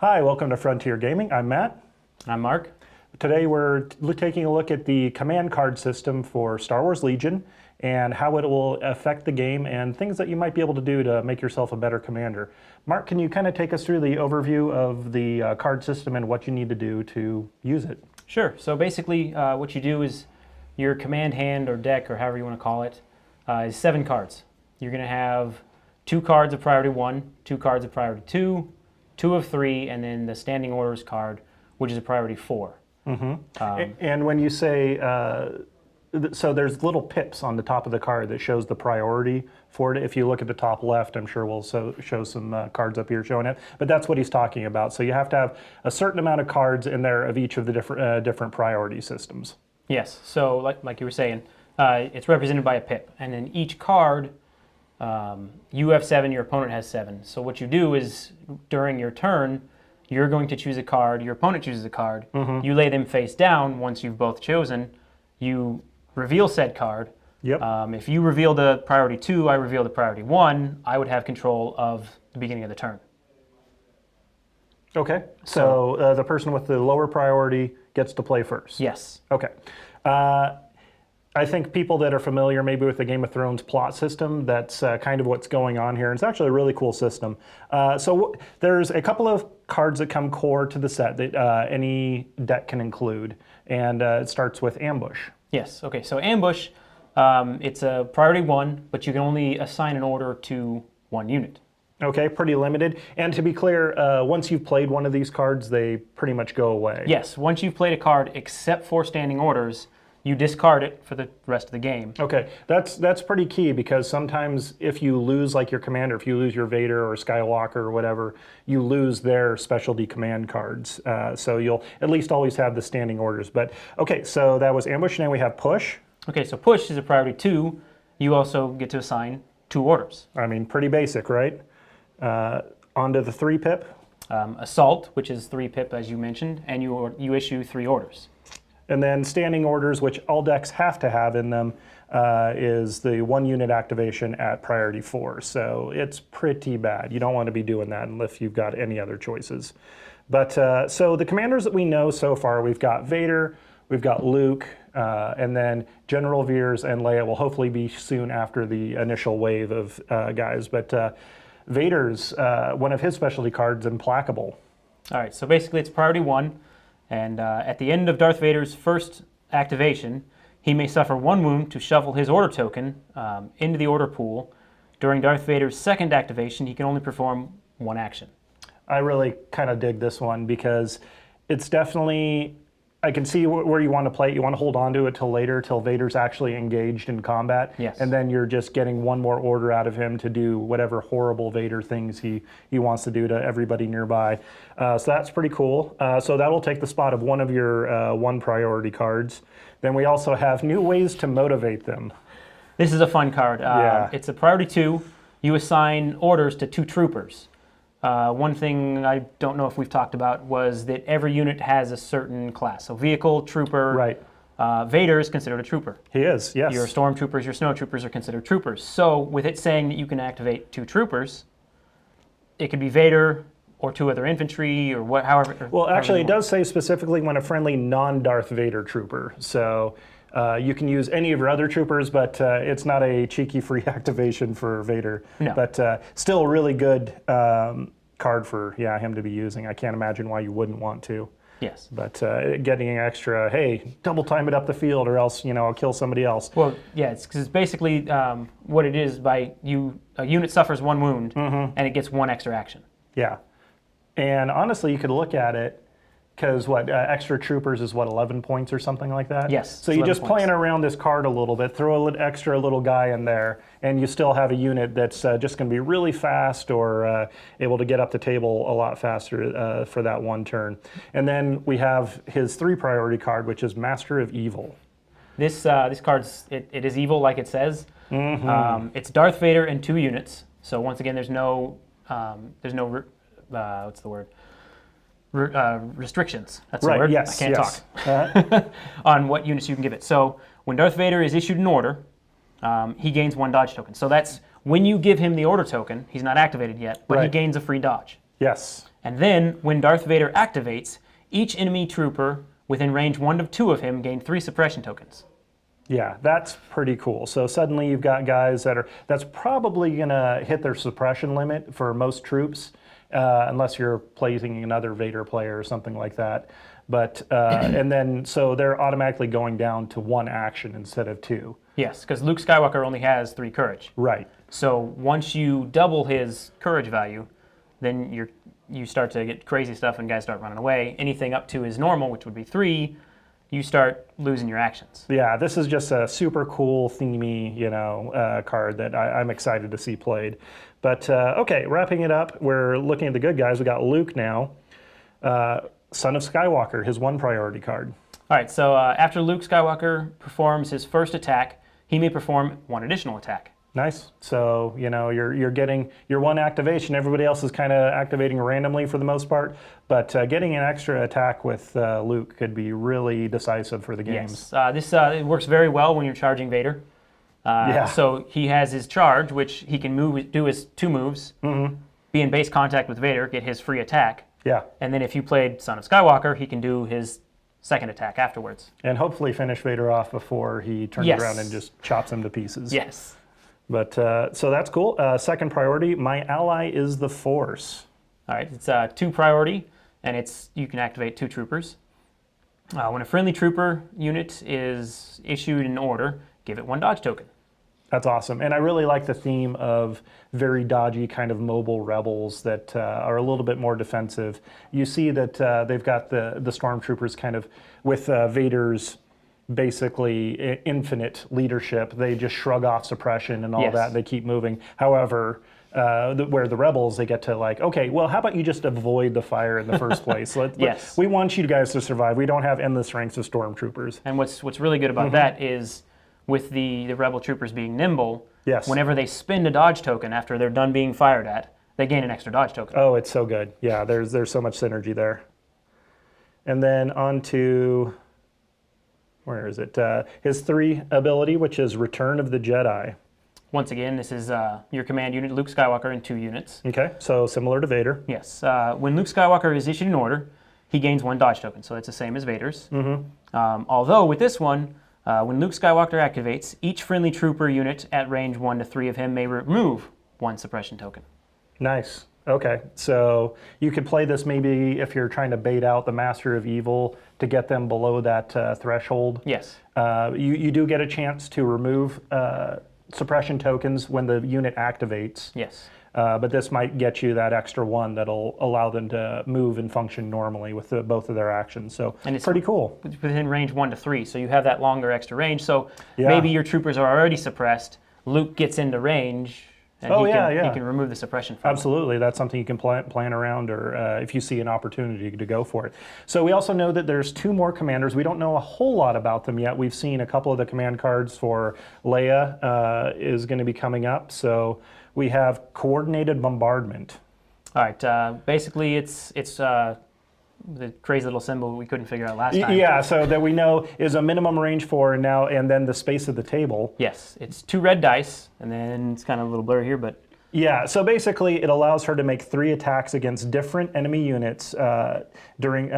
Hi, welcome to Frontier Gaming. I'm Matt. I'm Mark. Today we're taking a look at the command card system for Star Wars Legion and how it will affect the game and things that you might be able to do to make yourself a better commander. Mark, can you kind of take us through the overview of the card system and what you need to do to use it? Sure. So basically what you do is your command hand or deck, or however you want to call it, is 7 cards. You're going to have 2 cards of priority 1, 2 cards of priority 2, 2 of 3, and then the standing orders card, which is a priority 4. Mm-hmm. And when you say, so there's little pips on the top of the card that shows the priority for it. If you look at the top left, I'm sure we'll show some cards up here showing it. But that's what he's talking about. So you have to have a certain amount of cards in there of each of the different priority systems. Yes. So like you were saying, it's represented by a pip. And then each card, you have 7, your opponent has 7. So what you do is during your turn, you're going to choose a card, your opponent chooses a card, you lay them face down. Once you've both chosen, you reveal said card. Yep. If you reveal the priority 2, I reveal the priority 1, I would have control of the beginning of the turn. Okay, so the person with the lower priority gets to play first. Yes. Okay. I think people that are familiar maybe with the Game of Thrones plot system, that's kind of what's going on here. It's actually a really cool system. So there's a couple of cards that come core to the set that any deck can include, and it starts with Ambush. Yes, okay, so Ambush, it's a priority 1, but you can only assign an order to 1 unit. Okay, pretty limited. And to be clear, once you've played one of these cards, they pretty much go away. Yes, once you've played a card, except for standing orders, you discard it for the rest of the game. Okay, that's pretty key, because sometimes if you lose like your commander, if you lose your Vader or Skywalker or whatever, you lose their specialty command cards. So you'll at least always have the standing orders. But okay, so that was Ambush, and then we have Push. Okay, so Push is a priority 2. You also get to assign 2 orders. I mean, pretty basic, right? Onto the 3 pip. Assault, which is 3 pip as you mentioned, and you issue 3 orders. And then standing orders, which all decks have to have in them, is the 1 unit activation at priority 4. So it's pretty bad. You don't want to be doing that unless you've got any other choices. But so the commanders that we know so far, we've got Vader, we've got Luke, and then General Veers and Leia will hopefully be soon after the initial wave of guys. But Vader's, one of his specialty cards, Implacable. All right, so basically it's priority 1. And at the end of Darth Vader's first activation, he may suffer 1 wound to shuffle his order token into the order pool. During Darth Vader's second activation, he can only perform 1 action. I really kind of dig this one because it's definitely, I can see where you want to play it. You want to hold on to it till later, till Vader's actually engaged in combat. Yes. And then you're just getting 1 more order out of him to do whatever horrible Vader things he wants to do to everybody nearby. So that's pretty cool. So that'll take the spot of one of your 1 priority cards. Then we also have new ways to motivate them. This is a fun card. Yeah. It's a priority 2. You assign orders to 2 troopers. One thing I don't know if we've talked about was that every unit has a certain class. So vehicle, trooper. Right. Vader is considered a trooper. He is, yes. Your stormtroopers, your snowtroopers are considered troopers. So with it saying that you can activate 2 troopers, it could be Vader or 2 other infantry or what, however. Well, actually, it does say specifically when a friendly non-Darth Vader trooper. So you can use any of your other troopers, but it's not a cheeky free activation for Vader. No. But still a really good card for him to be using. I can't imagine why you wouldn't want to. Yes. But getting an extra, hey, double time it up the field or else, I'll kill somebody else. Well, yeah, it's basically what it is by a unit suffers 1 wound and it gets 1 extra action. Yeah. And honestly, you could look at it, because extra troopers is 11 points or something like that? Yes. So you're just playing around this card a little bit, throw an extra little guy in there, and you still have a unit that's just going to be really fast or able to get up the table a lot faster for that 1 turn. And then we have his 3 priority card, which is Master of Evil. This card's it is evil like it says. It's Darth Vader and 2 units. So once again, there's no what's the word? Restrictions. That's the word. Yes, I can't talk on what units you can give it. So when Darth Vader is issued an order, he gains 1 dodge token. So that's when you give him the order token. He's not activated yet, but he gains a free dodge. Yes. And then, when Darth Vader activates, each enemy trooper within range 1 to 2 of him gain 3 suppression tokens. Yeah, that's pretty cool. So suddenly you've got guys that's probably going to hit their suppression limit for most troops, unless you're placing another Vader player or something like that. But and then so they're automatically going down to 1 action instead of 2. Yes, because Luke Skywalker only has 3 courage. Right. So once you double his courage value, then you start to get crazy stuff and guys start running away. Anything up to his normal, which would be 3, you start losing your actions. Yeah, this is just a super cool, themey, card that I'm excited to see played. But okay, wrapping it up, we're looking at the good guys. We got Luke now, Son of Skywalker, his 1 priority card. All right, so after Luke Skywalker performs his first attack, he may perform 1 additional attack. Nice. So, you're getting your 1 activation. Everybody else is kind of activating randomly for the most part, but getting an extra attack with Luke could be really decisive for the games. Yes. This it works very well when you're charging Vader. Yeah. So he has his charge, which he can do his 2 moves, be in base contact with Vader, get his free attack. Yeah. And then if you played Son of Skywalker, he can do his 2nd attack afterwards. And hopefully finish Vader off before he turns around and just chops him to pieces. Yes. But so that's cool. 2nd priority, my ally is the Force. All right, it's 2 priority, and you can activate 2 troopers. When a friendly trooper unit is issued an order, give it 1 dodge token. That's awesome. And I really like the theme of very dodgy kind of mobile rebels that are a little bit more defensive. You see that they've got the stormtroopers kind of with Vader's basically infinite leadership. They just shrug off suppression and all Yes. that. They keep moving. However, where the rebels, they get to okay, well, how about you just avoid the fire in the first place? Yes. We want you guys to survive. We don't have endless ranks of stormtroopers. And what's really good about that is with the rebel troopers being nimble, Yes. whenever they spend a dodge token after they're done being fired at, they gain an extra dodge token. Oh, it's so good. Yeah, there's so much synergy there. And then on to, where is it? His 3 ability, which is Return of the Jedi. Once again, this is your command unit, Luke Skywalker, in 2 units. Okay, so similar to Vader. Yes. When Luke Skywalker is issued an order, he gains 1 dodge token, so it's the same as Vader's. Although with this one, when Luke Skywalker activates, each friendly trooper unit at range 1 to 3 of him may remove 1 suppression token. Nice. Okay, so you could play this maybe if you're trying to bait out the Master of Evil to get them below that threshold. Yes. You do get a chance to remove suppression tokens when the unit activates. Yes. But this might get you that extra 1 that'll allow them to move and function normally with both of their actions. So And it's pretty cool. within range 1 to 3, so you have that longer extra range. So Yeah. maybe your troopers are already suppressed. Luke gets into range, and Oh, he yeah. can remove the suppression from it. Absolutely, that's something you can plan around, or if you see an opportunity to go for it. So we also know that there's 2 more commanders. We don't know a whole lot about them yet. We've seen a couple of the command cards for Leia is going to be coming up. So we have Coordinated Bombardment. All right. Basically, it's the crazy little symbol we couldn't figure out last time. Yeah, so that we know is a minimum range 4 and then the space of the table. Yes, it's 2 red dice, and then it's kind of a little blurry here, but Yeah, so basically it allows her to make 3 attacks against different enemy units during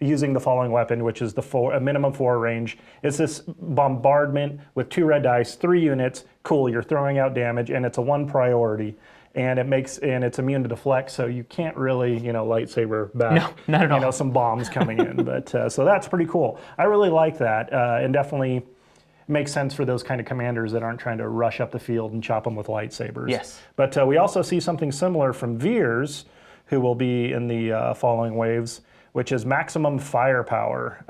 using the following weapon, which is a minimum 4 range. It's this bombardment with 2 red dice, 3 units. Cool, you're throwing out damage, and it's a 1 priority. And it's immune to deflect, so you can't really, lightsaber back. No, not at all. Some bombs coming in. But so that's pretty cool. I really like that, and definitely makes sense for those kind of commanders that aren't trying to rush up the field and chop them with lightsabers. Yes. But we also see something similar from Veers, who will be in the following waves, which is maximum firepower.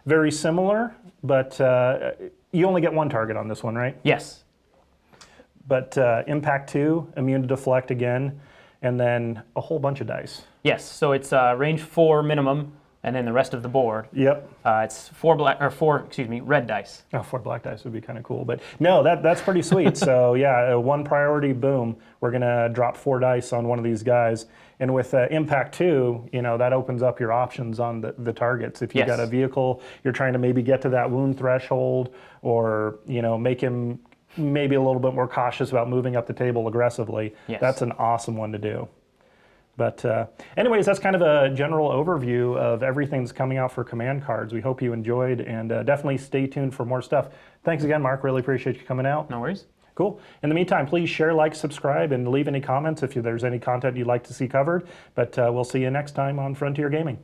Very similar, but you only get 1 target on this one, right? yes. But impact 2, immune to deflect again, and then a whole bunch of dice. Yes, so it's range 4 minimum, and then the rest of the board. Yep. It's 4 red dice. Oh, 4 black dice would be kind of cool, but no, that's pretty sweet. So yeah, 1 priority, boom. We're gonna drop 4 dice on one of these guys, and with impact 2, that opens up your options on the targets. If you've Yes. got a vehicle, you're trying to maybe get to that wound threshold, or make him maybe a little bit more cautious about moving up the table aggressively. Yes. That's an awesome one to do. But anyways, that's kind of a general overview of everything that's coming out for command cards. We hope you enjoyed, and definitely stay tuned for more stuff. Thanks again, Mark. Really appreciate you coming out. No worries. Cool. In the meantime, please share, like, subscribe, and leave any comments if there's any content you'd like to see covered. But we'll see you next time on Frontier Gaming.